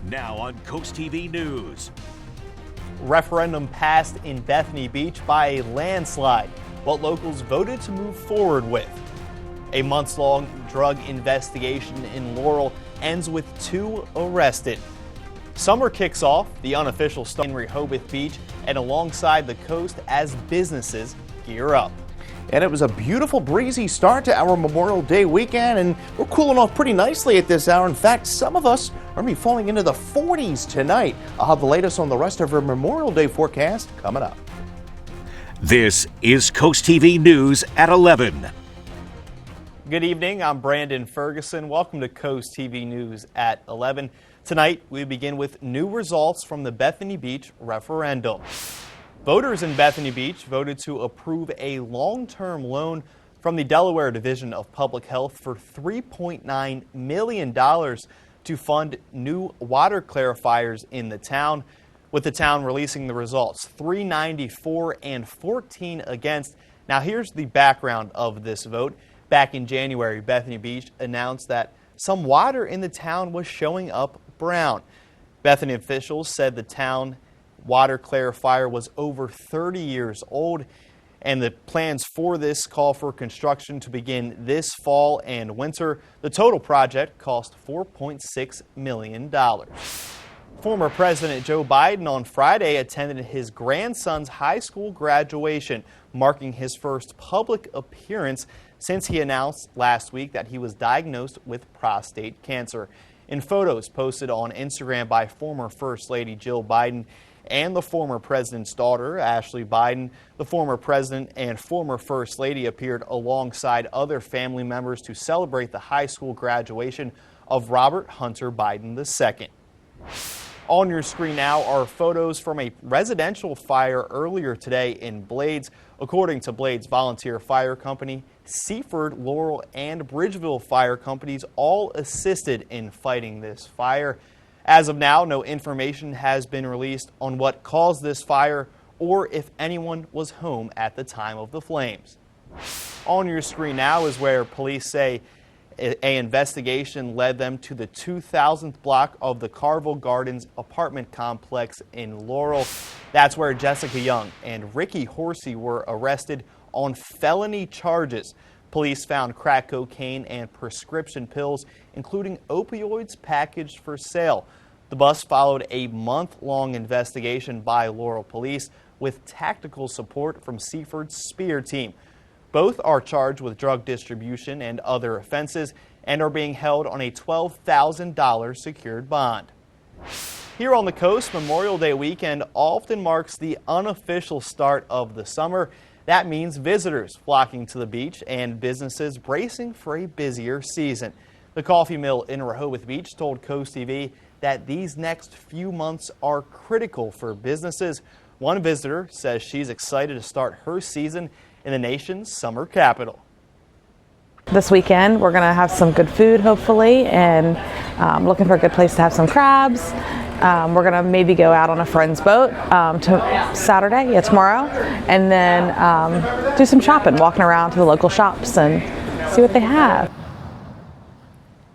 Now on CoastTV News. Referendum passed in Bethany Beach by a landslide. What locals voted to move forward with. A months-long drug investigation in Laurel ends with 2 arrested. Summer kicks off, the unofficial start in Rehoboth Beach and alongside the coast as businesses gear up. And it was a beautiful breezy start to our Memorial Day weekend, and we're cooling off pretty nicely at this hour. In fact, some of us are going to be falling into the 40s tonight. I'll have the latest on the rest of our Memorial Day forecast coming up. This is CoastTV News at 11. Good evening, I'm Brandon Ferguson. Welcome to CoastTV News at 11. Tonight, we begin with new results from the Bethany Beach referendum. Voters in Bethany Beach voted to approve a long-term loan from the Delaware Division of Public Health for $3.9 million to fund new water clarifiers in the town, with the town releasing the results, 394 and 14 against. Now here's the background of this vote. Back in January, Bethany Beach announced that some water in the town was showing up brown. Bethany officials said the town water clarifier was over 30 years old, and the plans for this call for construction to begin this fall and winter. The total project cost $4.6 million. Former President Joe Biden on Friday attended his grandson's high school graduation, marking his first public appearance since he announced last week that he was diagnosed with prostate cancer. In photos posted on Instagram by former First Lady Jill Biden and the former president's daughter, Ashley Biden, the former president and former First Lady appeared alongside other family members to celebrate the high school graduation of Robert Hunter Biden II. On your screen now are photos from a residential fire earlier today in Blades. According to Blades Volunteer Fire Company, Seaford, Laurel, and Bridgeville fire companies all assisted in fighting this fire. As of now, no information has been released on what caused this fire or if anyone was home at the time of the flames. On your screen now is where police say an investigation led them to the 2000th block of the Carville Gardens apartment complex in Laurel. That's where Jessica Young and Ricky Horsey were arrested on felony charges. Police found crack cocaine and prescription pills, including opioids packaged for sale. The bust followed a month-long investigation by Laurel Police with tactical support from Seaford's Spear team. Both are charged with drug distribution and other offenses and are being held on a $12,000 secured bond. Here on the coast, Memorial Day weekend often marks the unofficial start of the summer. That means visitors flocking to the beach and businesses bracing for a busier season. The coffee mill in Rehoboth Beach told CoastTV that these next few months are critical for businesses. One visitor says she's excited to start her season in the nation's summer capital. This weekend we're going to have some good food hopefully, and looking for a good place to have some crabs. We're going to maybe go out on a friend's boat to Saturday, tomorrow, and then do some shopping, walking around to the local shops and see what they have.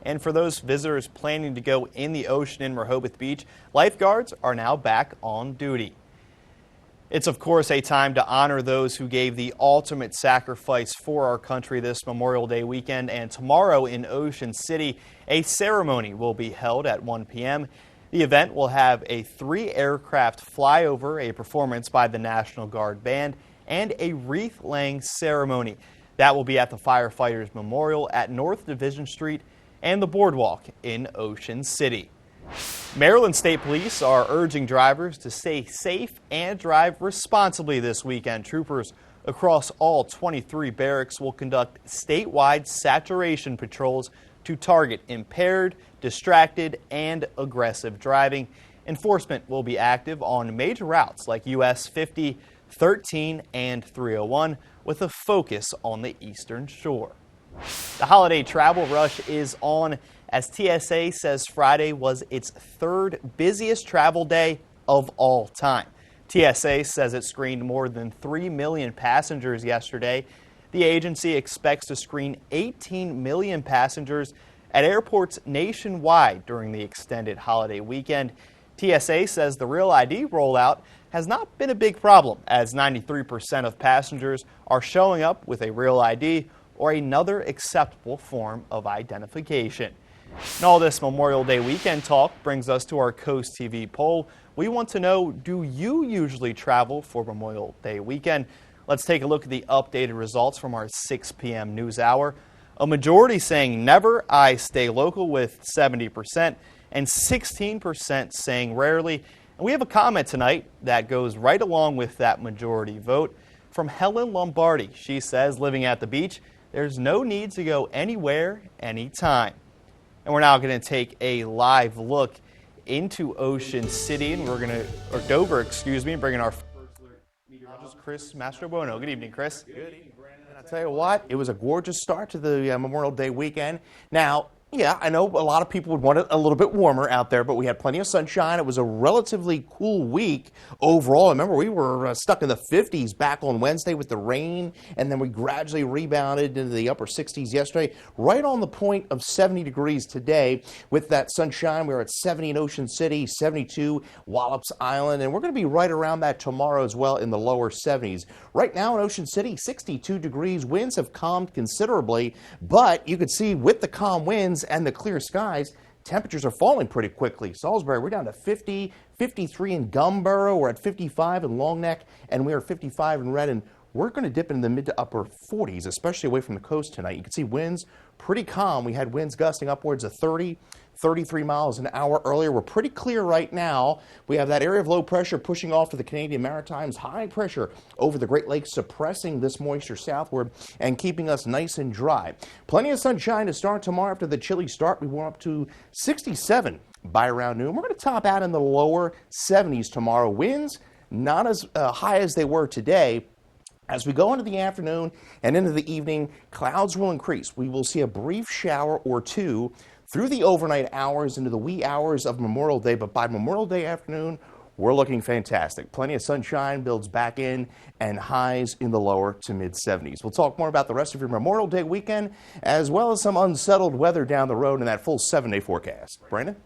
And for those visitors planning to go in the ocean in Rehoboth Beach, lifeguards are now back on duty. It's, of course, a time to honor those who gave the ultimate sacrifice for our country this Memorial Day weekend. And tomorrow in Ocean City, a ceremony will be held at 1 p.m. The event will have a 3-aircraft flyover, a performance by the National Guard Band, and a wreath-laying ceremony. That will be at the Firefighters Memorial at North Division Street and the Boardwalk in Ocean City. Maryland State Police are urging drivers to stay safe and drive responsibly this weekend. Troopers across all 23 barracks will conduct statewide saturation patrols to target impaired, distracted, and aggressive driving. Enforcement will be active on major routes like US 50, 13, and 301 with a focus on the Eastern Shore. The holiday travel rush is on as TSA says Friday was its 3rd busiest travel day of all time. TSA says it screened more than 3 million passengers yesterday. The agency expects to screen 18 million passengers at airports nationwide during the extended holiday weekend. TSA says the Real ID rollout has not been a big problem, as 93% of passengers are showing up with a Real ID or another acceptable form of identification. And all this Memorial Day weekend talk brings us to our Coast TV poll. We want to know, do you usually travel for Memorial Day weekend? Let's take a look at the updated results from our 6 p.m. news hour. A majority saying never, I stay local with 70%, and 16% saying rarely. And we have a comment tonight that goes right along with that majority vote from Helen Lombardi. She says, living at the beach, there's no need to go anywhere, anytime. And we're now going to take a live look into Ocean City, and or Dover, bringing our first meteorologist, Chris Mastrobuono. Good evening, Chris. Good evening, Brandon. And I'll tell you what, it was a gorgeous start to the Memorial Day weekend. Now, yeah, I know a lot of people would want it a little bit warmer out there, but we had plenty of sunshine. It was a relatively cool week overall. Remember, we were stuck in the 50s back on Wednesday with the rain, and then we gradually rebounded into the upper 60s yesterday, right on the point of 70 degrees today. With that sunshine, we were at 70 in Ocean City, 72 Wallops Island, and we're going to be right around that tomorrow as well in the lower 70s. Right now in Ocean City, 62 degrees. Winds have calmed considerably, but you could see with the calm winds and the clear skies, temperatures are falling pretty quickly. Salisbury, we're down to 50, 53 in Gumboro, we're at 55 in Long Neck, and we are 55 in Redden. We're going to dip into the mid to upper 40s, especially away from the coast tonight. You can see winds pretty calm. We had winds gusting upwards of 30, 33 miles an hour earlier. We're pretty clear right now. We have that area of low pressure pushing off to the Canadian Maritimes, high pressure over the Great Lakes, suppressing this moisture southward and keeping us nice and dry. Plenty of sunshine to start tomorrow after the chilly start. We warm up to 67 by around noon. We're going to top out in the lower 70s tomorrow. Winds not as high as they were today. As we go into the afternoon and into the evening, clouds will increase. We will see a brief shower or two through the overnight hours into the wee hours of Memorial Day, but by Memorial Day afternoon, we're looking fantastic. Plenty of sunshine builds back in and highs in the lower to mid 70s. We'll talk more about the rest of your Memorial Day weekend, as well as some unsettled weather down the road in that full 7-day forecast. Brandon?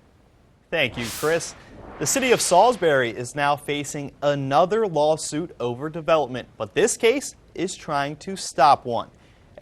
Thank you, Chris. The city of Salisbury is now facing another lawsuit over development, but this case is trying to stop one.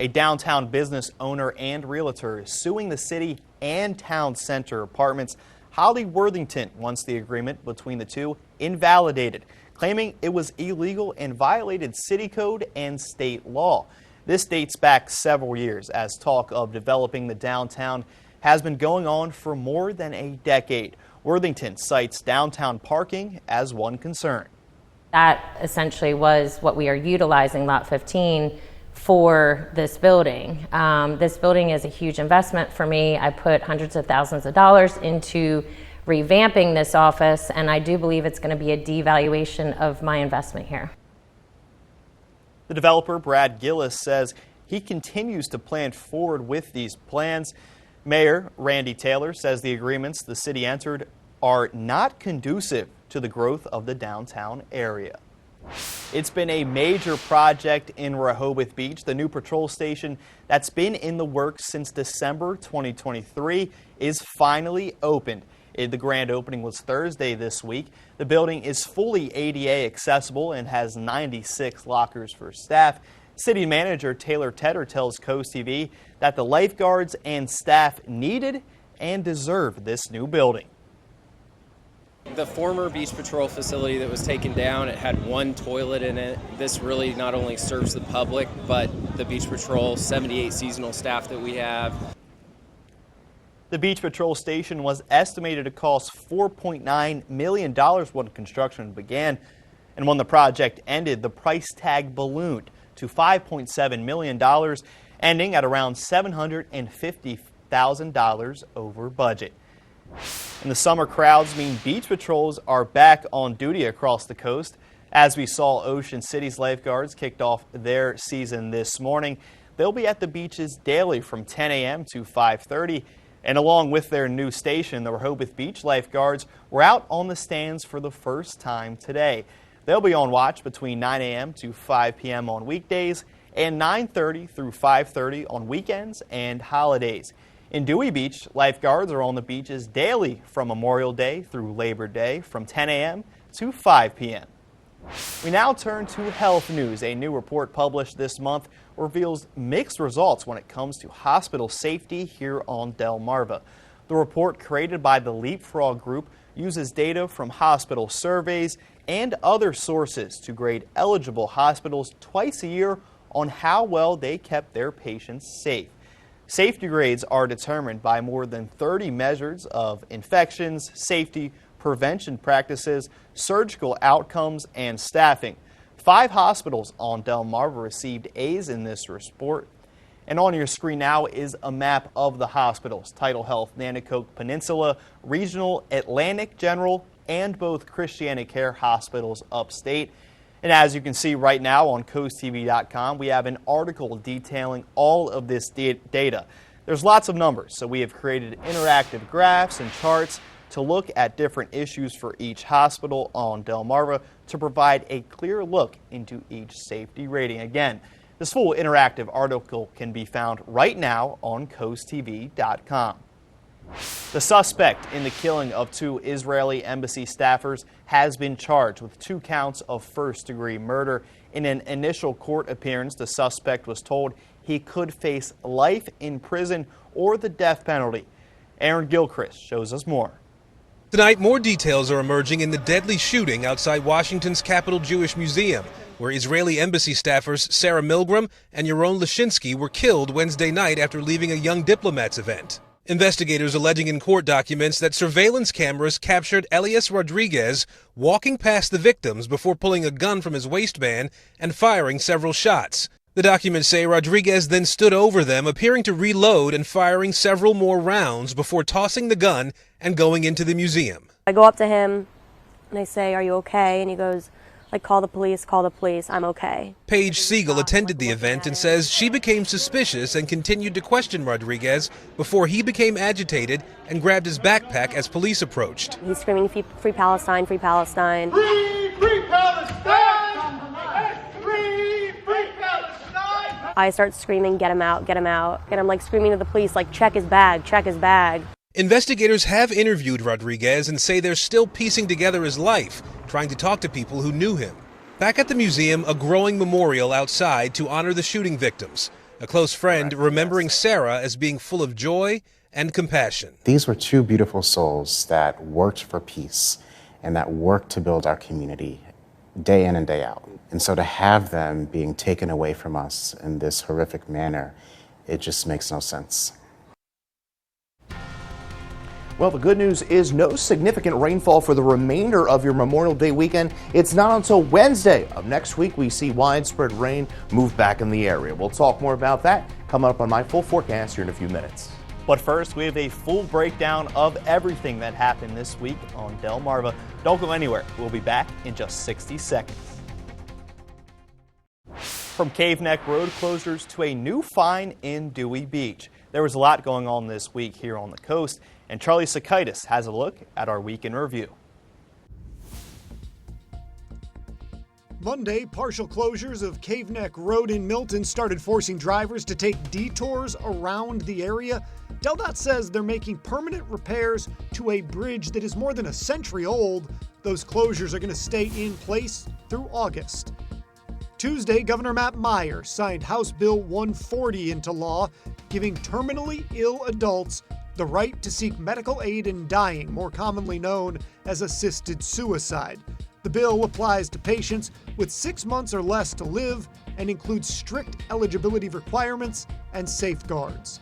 A downtown business owner and realtor is suing the city and town center apartments. Holly Worthington wants the agreement between the two invalidated, claiming it was illegal and violated city code and state law. This dates back several years, as talk of developing the downtown has been going on for more than a decade. Worthington cites downtown parking as one concern. That essentially was what we are utilizing Lot 15 for this building. This building is a huge investment for me. I put hundreds of thousands of dollars into revamping this office, and I do believe it's going to be a devaluation of my investment here. The developer, Brad Gillis, says he continues to plan forward with these plans. Mayor Randy Taylor says the agreements the city entered are not conducive to the growth of the downtown area. It's been a major project in Rehoboth Beach. The new patrol station that's been in the works since December 2023 is finally opened. The grand opening was Thursday this week. The building is fully ADA accessible and has 96 lockers for staff. City manager Taylor Tedder tells Coast TV that the lifeguards and staff needed and deserve this new building. The former Beach Patrol facility that was taken down, it had one toilet in it. This really not only serves the public, but the Beach Patrol 78 seasonal staff that we have. The Beach Patrol station was estimated to cost $4.9 million when construction began. And when the project ended, the price tag ballooned to $5.7 million, ending at around $750,000 over budget. And the summer crowds mean beach patrols are back on duty across the coast. As we saw, Ocean City's lifeguards kicked off their season this morning. They'll be at the beaches daily from 10 a.m. to 5:30. And along with their new station, the Rehoboth Beach lifeguards were out on the stands for the first time today. They'll be on watch between 9 a.m. to 5 p.m. on weekdays and 9:30 through 5:30 on weekends and holidays. In Dewey Beach, lifeguards are on the beaches daily from Memorial Day through Labor Day from 10 a.m. to 5 p.m. We now turn to health news. A new report published this month reveals mixed results when it comes to hospital safety here on Delmarva. The report, created by the Leapfrog Group, uses data from hospital surveys and other sources to grade eligible hospitals twice a year on how well they kept their patients safe. Safety grades are determined by more than 30 measures of infections, safety, prevention practices, surgical outcomes, and staffing. 5 hospitals on Delmarva received A's in this report. And on your screen now is a map of the hospitals: Tidal Health, Nanticoke Peninsula, Regional, Atlantic General, and both Christiana Care hospitals upstate. And as you can see right now on CoastTV.com, we have an article detailing all of this data. There's lots of numbers, so we have created interactive graphs and charts to look at different issues for each hospital on Delmarva to provide a clear look into each safety rating. Again, this full interactive article can be found right now on CoastTV.com. The suspect in the killing of 2 Israeli embassy staffers has been charged with 2 counts of first-degree murder. In an initial court appearance, the suspect was told he could face life in prison or the death penalty. Aaron Gilchrist shows us more. Tonight, more details are emerging in the deadly shooting outside Washington's Capitol Jewish Museum, where Israeli embassy staffers Sarah Milgram and Yaron Lashinsky were killed Wednesday night after leaving a Young Diplomats event. Investigators alleging in court documents that surveillance cameras captured Elias Rodriguez walking past the victims before pulling a gun from his waistband and firing several shots. The documents say Rodriguez then stood over them, appearing to reload and firing several more rounds before tossing the gun and going into the museum. I go up to him and I say, "Are you okay?" And he goes, like, call the police, I'm okay." Paige Siegel attended the event and says she became suspicious and continued to question Rodriguez before he became agitated and grabbed his backpack as police approached. He's screaming, "Free Palestine, free Palestine." Free Palestine! Free Palestine! I start screaming, "Get him out, get him out." And I'm like screaming to the police, like, check his bag, check his bag. Investigators have interviewed Rodriguez and say they're still piecing together his life, trying to talk to people who knew him. Back at the museum, a growing memorial outside to honor the shooting victims. A close friend remembering Sarah as being full of joy and compassion. These were 2 beautiful souls that worked for peace and that worked to build our community day in and day out. And so to have them being taken away from us in this horrific manner, it just makes no sense. Well, the good news is no significant rainfall for the remainder of your Memorial Day weekend. It's not until Wednesday of next week we see widespread rain move back in the area. We'll talk more about that coming up on my full forecast here in a few minutes. But first, we have a full breakdown of everything that happened this week on Delmarva. Don't go anywhere. We'll be back in just 60 seconds. From Cave Neck road closures to a new fine in Dewey Beach. There was a lot going on this week here on the coast, and Charlie Sakaitis has a look at our week in review. Monday, partial closures of Cave Neck Road in Milton started forcing drivers to take detours around the area. DelDOT says they're making permanent repairs to a bridge that is more than a century old. Those closures are going to stay in place through August. Tuesday, Governor Matt Meyer signed House Bill 140 into law, giving terminally ill adults the right to seek medical aid in dying, more commonly known as assisted suicide. The bill applies to patients with 6 months or less to live and includes strict eligibility requirements and safeguards.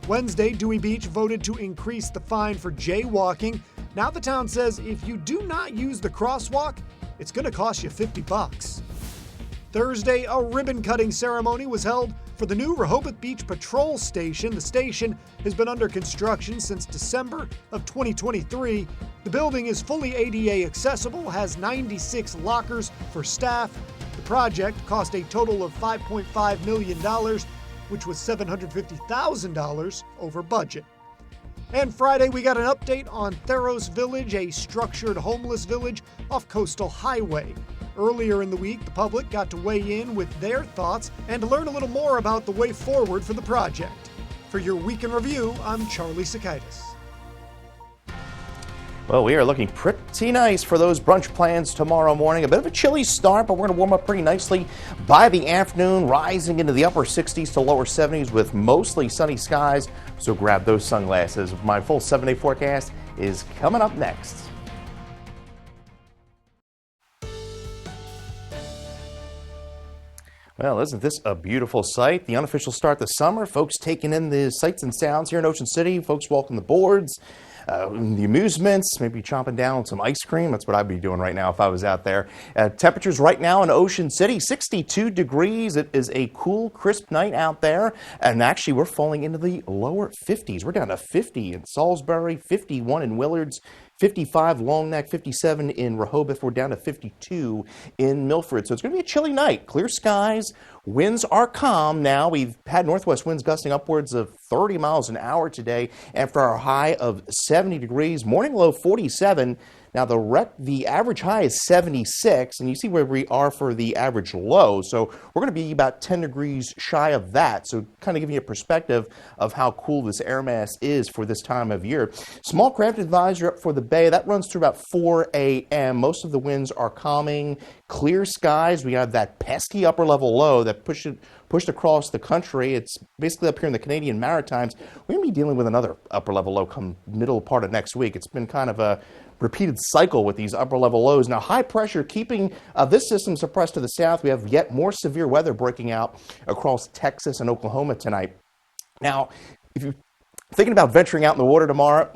Wednesday, Dewey Beach voted to increase the fine for jaywalking. Now the town says if you do not use the crosswalk, it's going to cost you $50. Thursday, a ribbon-cutting ceremony was held for the new Rehoboth Beach Patrol Station. The station has been under construction since December of 2023. The building is fully ADA accessible, has 96 lockers for staff. The project cost a total of $5.5 million, which was $750,000 over budget. And Friday, we got an update on Theros Village, a structured homeless village off Coastal Highway. Earlier in the week, the public got to weigh in with their thoughts and to learn a little more about the way forward for the project. For your weekend review, I'm Charlie Sakaitis. Well, we are looking pretty nice for those brunch plans tomorrow morning. A bit of a chilly start, but we're going to warm up pretty nicely by the afternoon, rising into the upper 60s to lower 70s with mostly sunny skies. So grab those sunglasses. My full 7-day forecast is coming up next. Well, isn't this a beautiful sight? The unofficial start this summer. Folks taking in the sights and sounds here in Ocean City. Folks walking the boards. The amusements, maybe chomping down on some ice cream. That's what I'd be doing right now if I was out there. Temperatures right now in Ocean City, 62 degrees. It is a cool, crisp night out there. And actually, we're falling into the lower 50s. We're down to 50 in Salisbury, 51 in Willards, 55 Long Neck, 57 in Rehoboth. We're down to 52 in Milford. So it's going to be a chilly night. Clear skies. Winds are calm now. We've had northwest winds gusting upwards of 30 miles an hour today after our high of 70 degrees. Morning low 47. Now the average high is 76, and you see where we are for the average low. So we're going to be about 10 degrees shy of that. So kind of giving you a perspective of how cool this air mass is for this time of year. Small craft advisory up for the bay. That runs through about 4 a.m. Most of the winds are calming. Clear skies. We have that pesky upper level low that pushed across the country. It's basically up here in the Canadian Maritimes. We're going to be dealing with another upper level low come middle part of next week. It's been kind of a repeated cycle with these upper level lows. Now, high pressure keeping this system suppressed to the south. We have yet more severe weather breaking out across Texas and Oklahoma tonight. Now, if you're thinking about venturing out in the water tomorrow,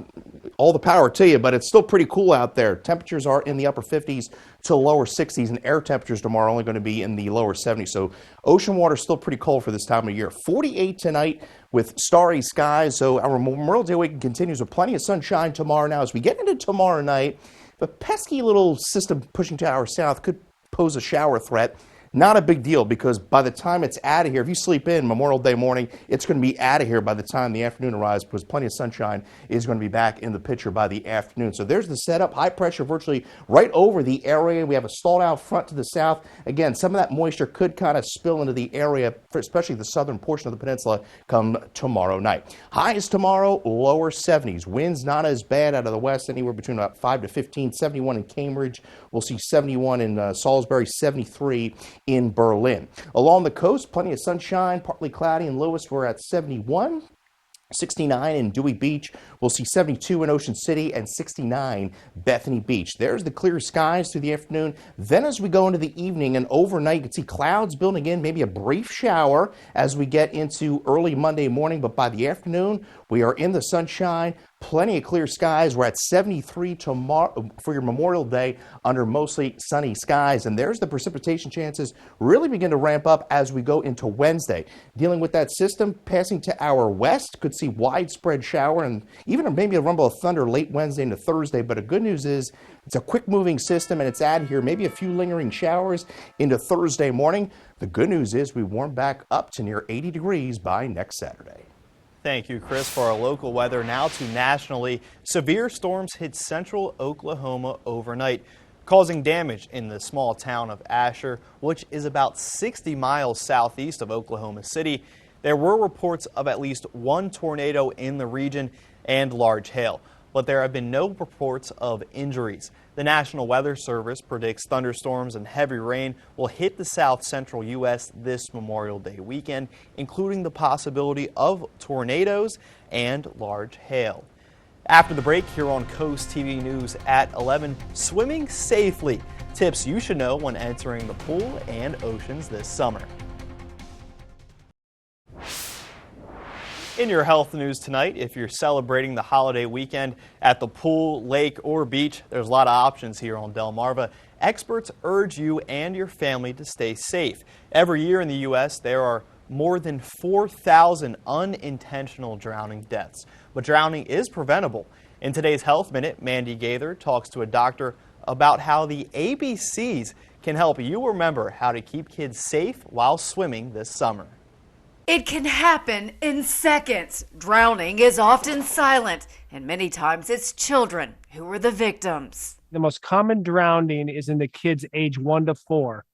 all the power to you, but it's still pretty cool out there. Temperatures are in the upper 50s to lower 60s, and air temperatures tomorrow are only going to be in the lower 70s. So ocean water is still pretty cold for this time of year. 48 tonight with starry skies. So our Memorial Day weekend continues with plenty of sunshine tomorrow. Now, as we get into tomorrow night, the pesky little system pushing to our south could pose a shower threat. Not a big deal, because by the time it's out of here, if you sleep in Memorial Day morning, it's going to be out of here by the time the afternoon arrives, because plenty of sunshine is going to be back in the picture by the afternoon. So there's the setup. High pressure virtually right over the area. We have a stalled out front to the south. Again, some of that moisture could kind of spill into the area, especially the southern portion of the peninsula, come tomorrow night. Highs tomorrow, lower 70s. Winds not as bad out of the west, anywhere between about 5 to 15. 71 in Cambridge. We'll see 71 in Salisbury, 73 in Berlin. Along the coast, plenty of sunshine, partly cloudy in Lewis. We're at 71. 69 in Dewey Beach. We'll see 72 in Ocean City and 69 Bethany Beach. There's the clear skies through the afternoon. Then as we go into the evening and overnight, you can see clouds building in, maybe a brief shower as we get into early Monday morning. But by the afternoon, we are in the sunshine. Plenty of clear skies. We're at 73 tomorrow for your Memorial Day under mostly sunny skies. And there's the precipitation chances really begin to ramp up as we go into Wednesday. Dealing with that system passing to our west, could see widespread shower and even maybe a rumble of thunder late Wednesday into Thursday. But the good news is it's a quick moving system and it's out of here. Maybe a few lingering showers into Thursday morning. The good news is we warm back up to near 80 degrees by next Saturday. Thank you, Chris, for our local weather. Now to nationally. Severe storms hit central Oklahoma overnight, causing damage in the small town of Asher, which is about 60 miles southeast of Oklahoma City. There were reports of at least one tornado in the region and large hail, but there have been no reports of injuries. The National Weather Service predicts thunderstorms and heavy rain will hit the south central U.S. this Memorial Day weekend, including the possibility of tornadoes and large hail. After the break, here on Coast TV News at 11, swimming safely. Tips you should know when entering the pool and oceans this summer. In your health news tonight, if you're celebrating the holiday weekend at the pool, lake, or beach, there's a lot of options here on Delmarva. Experts urge you and your family to stay safe. Every year in the U.S., there are more than 4,000 unintentional drowning deaths. But drowning is preventable. In today's Health Minute, Mandy Gaither talks to a doctor about how the ABCs can help you remember how to keep kids safe while swimming this summer. It can happen in seconds. Drowning is often silent, and many times it's children who are the victims. The most common drowning is in the kids age 1 to 4.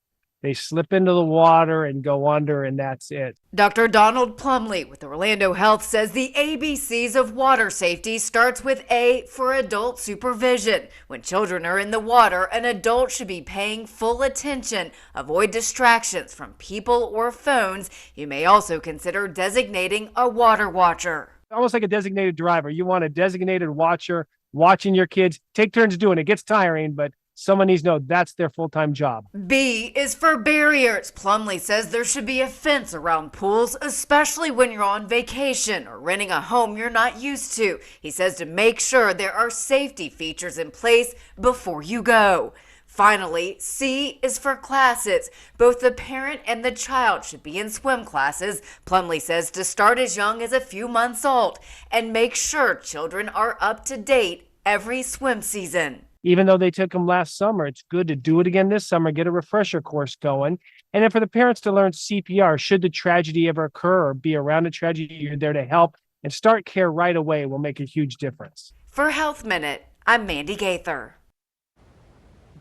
They slip into the water and go under, and that's it. Dr. Donald Plumley with Orlando Health says the ABCs of water safety starts with A for adult supervision. When children are in the water, an adult should be paying full attention. Avoid distractions from people or phones. You may also consider designating a water watcher. Almost like a designated driver. You want a designated watcher watching your kids. Take turns doing it. It gets tiring, but someone needs to know that's their full-time job. B is for barriers. Plumley says there should be a fence around pools, especially when you're on vacation or renting a home you're not used to. He says to make sure there are safety features in place before you go. Finally, C is for classes. Both the parent and the child should be in swim classes. Plumley says to start as young as a few months old and make sure children are up to date every swim season. Even though they took them last summer, it's good to do it again this summer, get a refresher course going. And then for the parents to learn CPR, should the tragedy ever occur or be around a tragedy, you're there to help. And start care right away will make a huge difference. For Health Minute, I'm Mandy Gaither.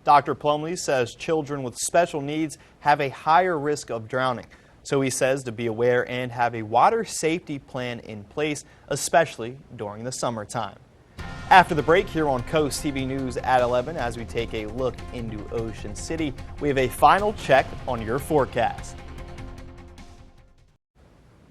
Dr. Plumley says children with special needs have a higher risk of drowning. So he says to be aware and have a water safety plan in place, especially during the summertime. After the break here on Coast TV News at 11, as we take a look into Ocean City, we have a final check on your forecast.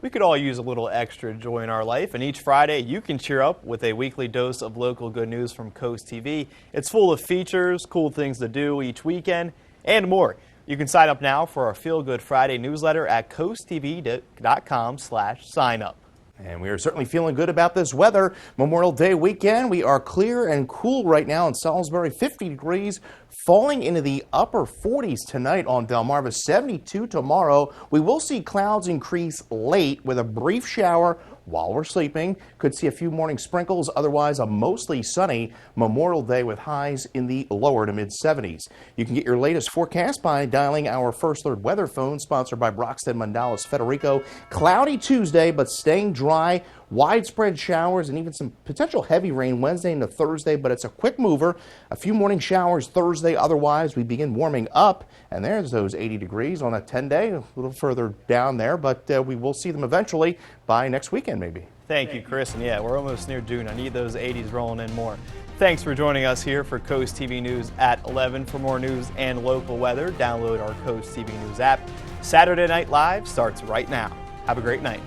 We could all use a little extra joy in our life, and each Friday you can cheer up with a weekly dose of local good news from Coast TV. It's full of features, cool things to do each weekend, and more. You can sign up now for our Feel Good Friday newsletter at coasttv.com/sign-up. And we are certainly feeling good about this weather. Memorial Day weekend, we are clear and cool right now in Salisbury, 50 degrees, falling into the upper 40s tonight on Delmarva, 72 tomorrow. We will see clouds increase late with a brief shower while we're sleeping. Could see a few morning sprinkles, otherwise a mostly sunny Memorial Day with highs in the lower to mid 70s. You can get your latest forecast by dialing our First Alert weather phone, sponsored by Broxton Mandalas Federico. Cloudy Tuesday, but staying dry. Widespread showers and even some potential heavy rain Wednesday into Thursday, but it's a quick mover. A few morning showers Thursday. Otherwise, we begin warming up, and there's those 80 degrees on a 10-day, a little further down there, but we will see them eventually by next weekend, maybe. Thank you, Chris. And yeah, we're almost near June. I need those 80s rolling in more. Thanks for joining us here for Coast TV News at 11. For more news and local weather, download our Coast TV News app. Saturday Night Live starts right now. Have a great night.